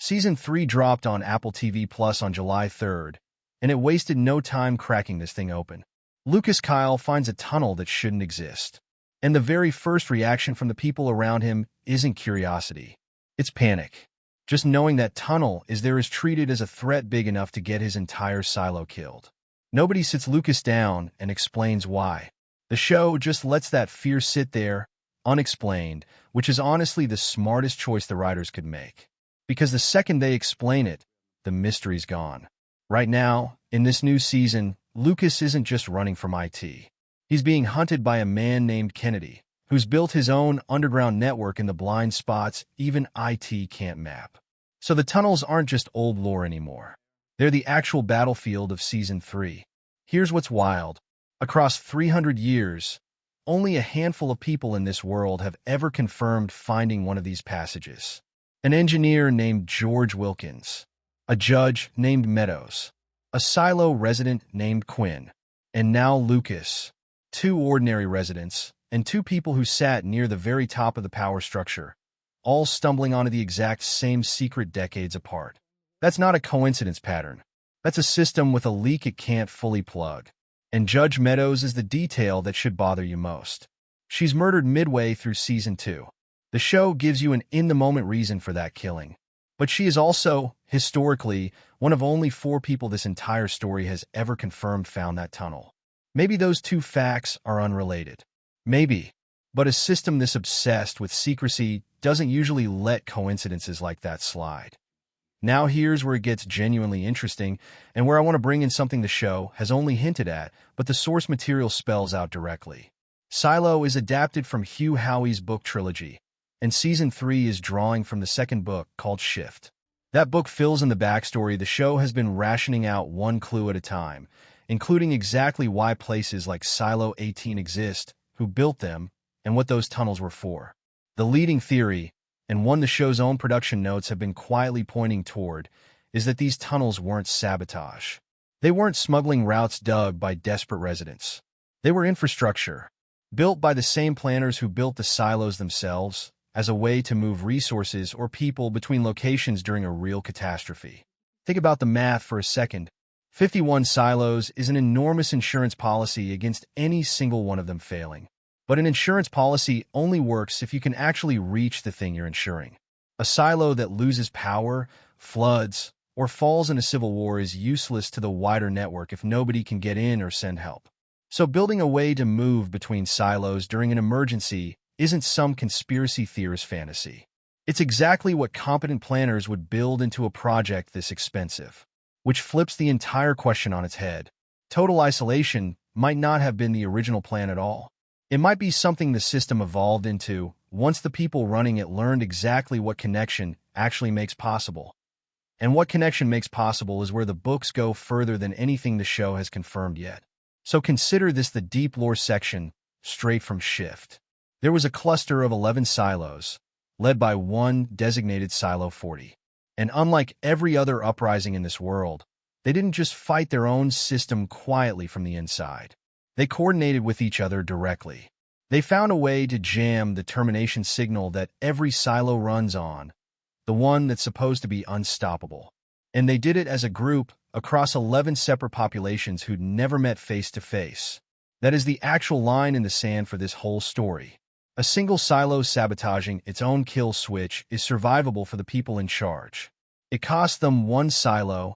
Season 3 dropped on Apple TV Plus on July 3rd, and it wasted no time cracking this thing open. Lucas Kyle finds a tunnel that shouldn't exist. And the very first reaction from the people around him isn't curiosity. It's panic. Just knowing that tunnel is there is treated as a threat big enough to get his entire silo killed. Nobody sits Lucas down and explains why. The show just lets that fear sit there, unexplained, which is honestly the smartest choice the writers could make. Because the second they explain it, the mystery's gone. Right now, in this new season, Lucas isn't just running from IT. He's being hunted by a man named Kennedy, who's built his own underground network in the blind spots even IT can't map. So the tunnels aren't just old lore anymore. They're the actual battlefield of Season 3. Here's what's wild. Across 300 years, only a handful of people in this world have ever confirmed finding one of these passages. An engineer named George Wilkins, a judge named Meadows, a silo resident named Quinn, and now Lucas. 2 ordinary residents, and 2 people who sat near the very top of the power structure, all stumbling onto the exact same secret decades apart. That's not a coincidence pattern. That's a system with a leak it can't fully plug. And Judge Meadows is the detail that should bother you most. She's murdered midway through Season 2. The show gives you an in-the-moment reason for that killing. But she is also, historically, one of only 4 people this entire story has ever confirmed found that tunnel. Maybe those 2 facts are unrelated. Maybe. But a system this obsessed with secrecy doesn't usually let coincidences like that slide. Now here's where it gets genuinely interesting, and where I want to bring in something the show has only hinted at, but the source material spells out directly. Silo is adapted from Hugh Howey's book trilogy, and Season 3 is drawing from the second book called Shift. That book fills in the backstory the show has been rationing out one clue at a time, including exactly why places like Silo 18 exist, who built them, and what those tunnels were for. The leading theory, and one the show's own production notes have been quietly pointing toward, is that these tunnels weren't sabotage. They weren't smuggling routes dug by desperate residents. They were infrastructure, built by the same planners who built the silos themselves, as a way to move resources or people between locations during a real catastrophe. Think about the math for a second. 51 silos is an enormous insurance policy against any single one of them failing. But an insurance policy only works if you can actually reach the thing you're insuring. A silo that loses power, floods, or falls in a civil war is useless to the wider network if nobody can get in or send help. So building a way to move between silos during an emergency isn't some conspiracy theorist fantasy. It's exactly what competent planners would build into a project this expensive. Which flips the entire question on its head. Total isolation might not have been the original plan at all. It might be something the system evolved into once the people running it learned exactly what connection actually makes possible. And what connection makes possible is where the books go further than anything the show has confirmed yet. So consider this the deep lore section, straight from Shift. There was a cluster of 11 silos, led by one designated Silo 40. And unlike every other uprising in this world, they didn't just fight their own system quietly from the inside. They coordinated with each other directly. They found a way to jam the termination signal that every silo runs on, the one that's supposed to be unstoppable. And they did it as a group across 11 separate populations who'd never met face to face. That is the actual line in the sand for this whole story. A single silo sabotaging its own kill switch is survivable for the people in charge. It costs them one silo,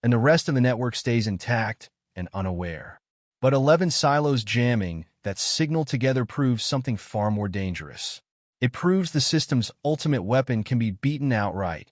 and the rest of the network stays intact and unaware. But 11 silos jamming that signal together proves something far more dangerous. It proves the system's ultimate weapon can be beaten outright,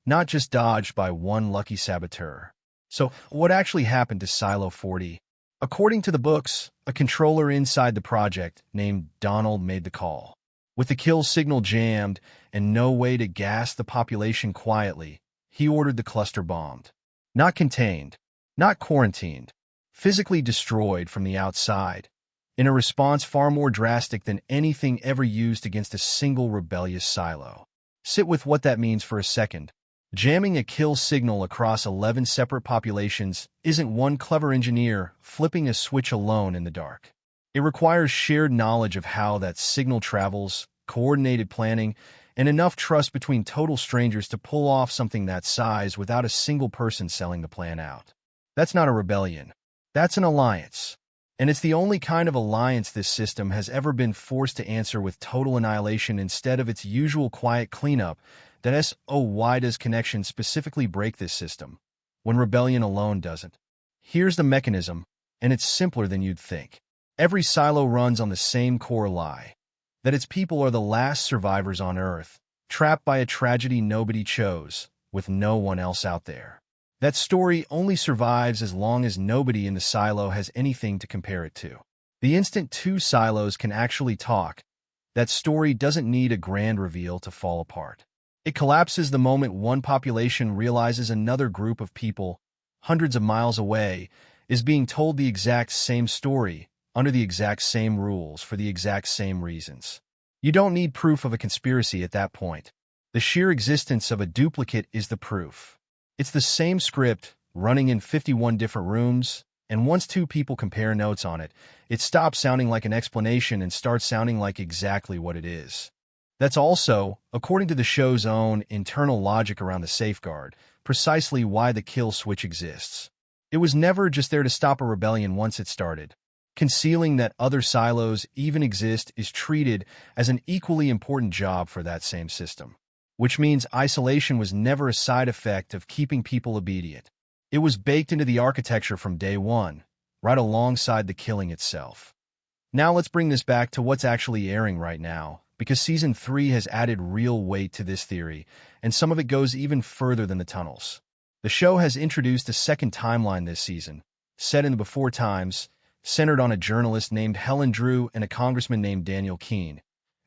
not just dodged by one lucky saboteur. So, what actually happened to Silo 40? According to the books, a controller inside the project named Donald made the call. With the kill signal jammed and no way to gas the population quietly, he ordered the cluster bombed. Not contained, not quarantined, physically destroyed from the outside, in a response far more drastic than anything ever used against a single rebellious silo. Sit with what that means for a second. Jamming a kill signal across 11 separate populations isn't one clever engineer flipping a switch alone in the dark. It requires shared knowledge of how that signal travels, coordinated planning, and enough trust between total strangers to pull off something that size without a single person selling the plan out. That's not a rebellion. That's an alliance. And it's the only kind of alliance this system has ever been forced to answer with total annihilation instead of its usual quiet cleanup. Why does connection specifically break this system, when rebellion alone doesn't? Here's the mechanism, and it's simpler than you'd think. Every silo runs on the same core lie, that its people are the last survivors on Earth, trapped by a tragedy nobody chose, with no one else out there. That story only survives as long as nobody in the silo has anything to compare it to. The instant two silos can actually talk, that story doesn't need a grand reveal to fall apart. It collapses the moment one population realizes another group of people, hundreds of miles away, is being told the exact same story, under the exact same rules, for the exact same reasons. You don't need proof of a conspiracy at that point. The sheer existence of a duplicate is the proof. It's the same script, running in 51 different rooms, and once two people compare notes on it, it stops sounding like an explanation and starts sounding like exactly what it is. That's also, according to the show's own internal logic around the safeguard, precisely why the kill switch exists. It was never just there to stop a rebellion once it started. Concealing that other silos even exist is treated as an equally important job for that same system. Which means isolation was never a side effect of keeping people obedient. It was baked into the architecture from day one, right alongside the killing itself. Now let's bring this back to what's actually airing right now, because Season 3 has added real weight to this theory, and some of it goes even further than the tunnels. The show has introduced a second timeline this season, set in the before times, centered on a journalist named Helen Drew and a congressman named Daniel Keene,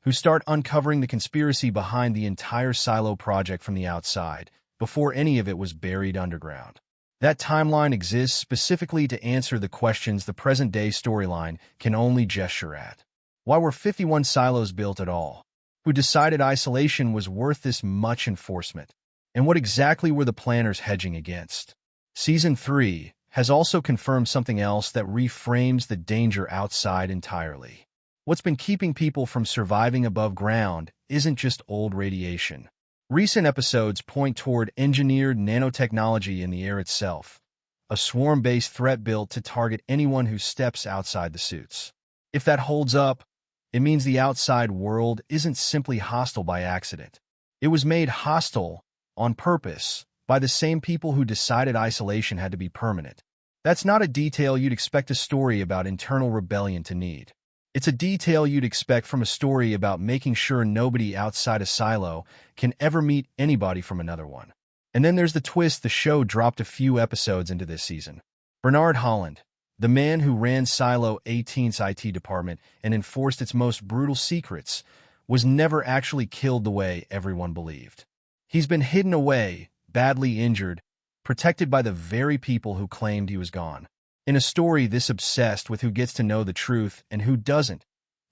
who start uncovering the conspiracy behind the entire silo project from the outside, before any of it was buried underground. That timeline exists specifically to answer the questions the present-day storyline can only gesture at. Why were 51 silos built at all? Who decided isolation was worth this much enforcement? And what exactly were the planners hedging against? Season 3 has also confirmed something else that reframes the danger outside entirely. What's been keeping people from surviving above ground isn't just old radiation. Recent episodes point toward engineered nanotechnology in the air itself, a swarm-based threat built to target anyone who steps outside the suits. If that holds up, it means the outside world isn't simply hostile by accident. It was made hostile on purpose by the same people who decided isolation had to be permanent. That's not a detail you'd expect a story about internal rebellion to need. It's a detail you'd expect from a story about making sure nobody outside a silo can ever meet anybody from another one. And then there's the twist the show dropped a few episodes into this season. Bernard Holland, the man who ran Silo 18's IT department and enforced its most brutal secrets, was never actually killed the way everyone believed. He's been hidden away, badly injured, protected by the very people who claimed he was gone. In a story this obsessed with who gets to know the truth and who doesn't,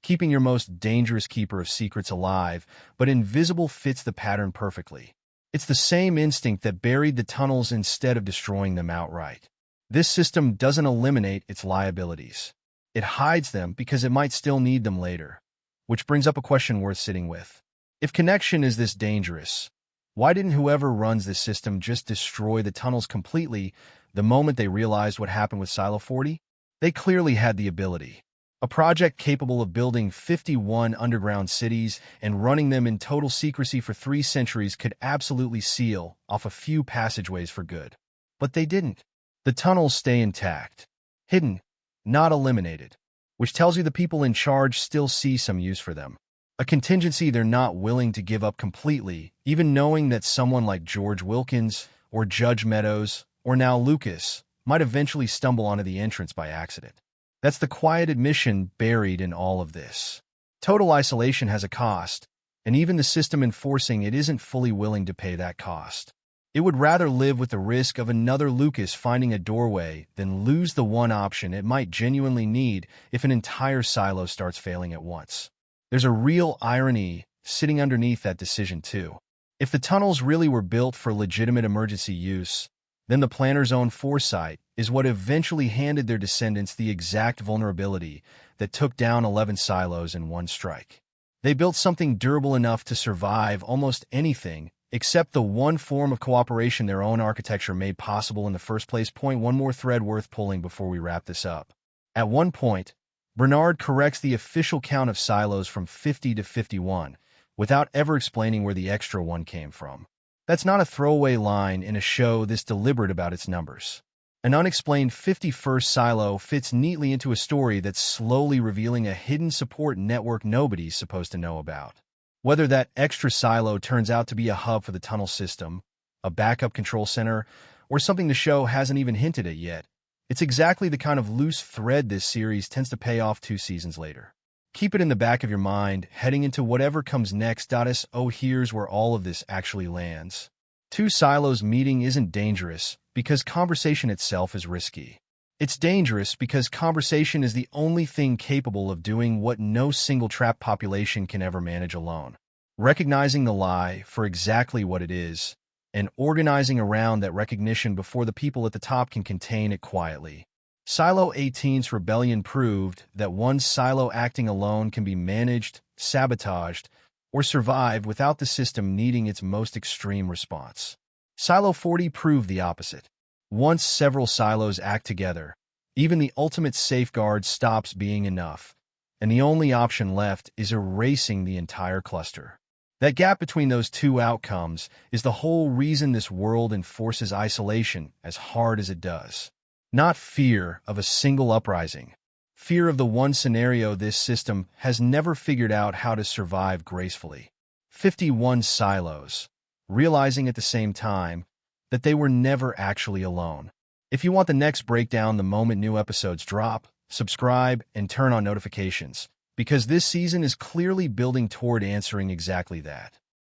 keeping your most dangerous keeper of secrets alive, but invisible fits the pattern perfectly. It's the same instinct that buried the tunnels instead of destroying them outright. This system doesn't eliminate its liabilities. It hides them because it might still need them later. Which brings up a question worth sitting with. If connection is this dangerous, why didn't whoever runs this system just destroy the tunnels completely the moment they realized what happened with Silo 40? They clearly had the ability. A project capable of building 51 underground cities and running them in total secrecy for 3 centuries could absolutely seal off a few passageways for good. But they didn't. The tunnels stay intact, hidden, not eliminated, which tells you the people in charge still see some use for them. A contingency they're not willing to give up completely, even knowing that someone like George Wilkins or Judge Meadows or now Lucas might eventually stumble onto the entrance by accident. That's the quiet admission buried in all of this. Total isolation has a cost, and even the system enforcing it isn't fully willing to pay that cost. It would rather live with the risk of another Lucas finding a doorway than lose the one option it might genuinely need if an entire silo starts failing at once. There's a real irony sitting underneath that decision, too. If the tunnels really were built for legitimate emergency use, then the planners' own foresight is what eventually handed their descendants the exact vulnerability that took down 11 silos in one strike. They built something durable enough to survive almost anything, except the one form of cooperation their own architecture made possible in the first place. One more thread worth pulling before we wrap this up. At one point, Bernard corrects the official count of silos from 50 to 51, without ever explaining where the extra one came from. That's not a throwaway line in a show this deliberate about its numbers. An unexplained 51st silo fits neatly into a story that's slowly revealing a hidden support network nobody's supposed to know about. Whether that extra silo turns out to be a hub for the tunnel system, a backup control center, or something the show hasn't even hinted at yet, it's exactly the kind of loose thread this series tends to pay off 2 seasons later. Keep it in the back of your mind, heading into whatever comes next. Here's where all of this actually lands. 2 silos meeting isn't dangerous because conversation itself is risky. It's dangerous because conversation is the only thing capable of doing what no single trapped population can ever manage alone. Recognizing the lie for exactly what it is, and organizing around that recognition before the people at the top can contain it quietly. Silo 18's rebellion proved that one silo acting alone can be managed, sabotaged, or survived without the system needing its most extreme response. Silo 40 proved the opposite. Once several silos act together, even the ultimate safeguard stops being enough, and the only option left is erasing the entire cluster. That gap between those 2 outcomes is the whole reason this world enforces isolation as hard as it does. Not fear of a single uprising. Fear of the one scenario this system has never figured out how to survive gracefully. 51 silos, realizing at the same time that they were never actually alone. If you want the next breakdown the moment new episodes drop, subscribe and turn on notifications, because this season is clearly building toward answering exactly that.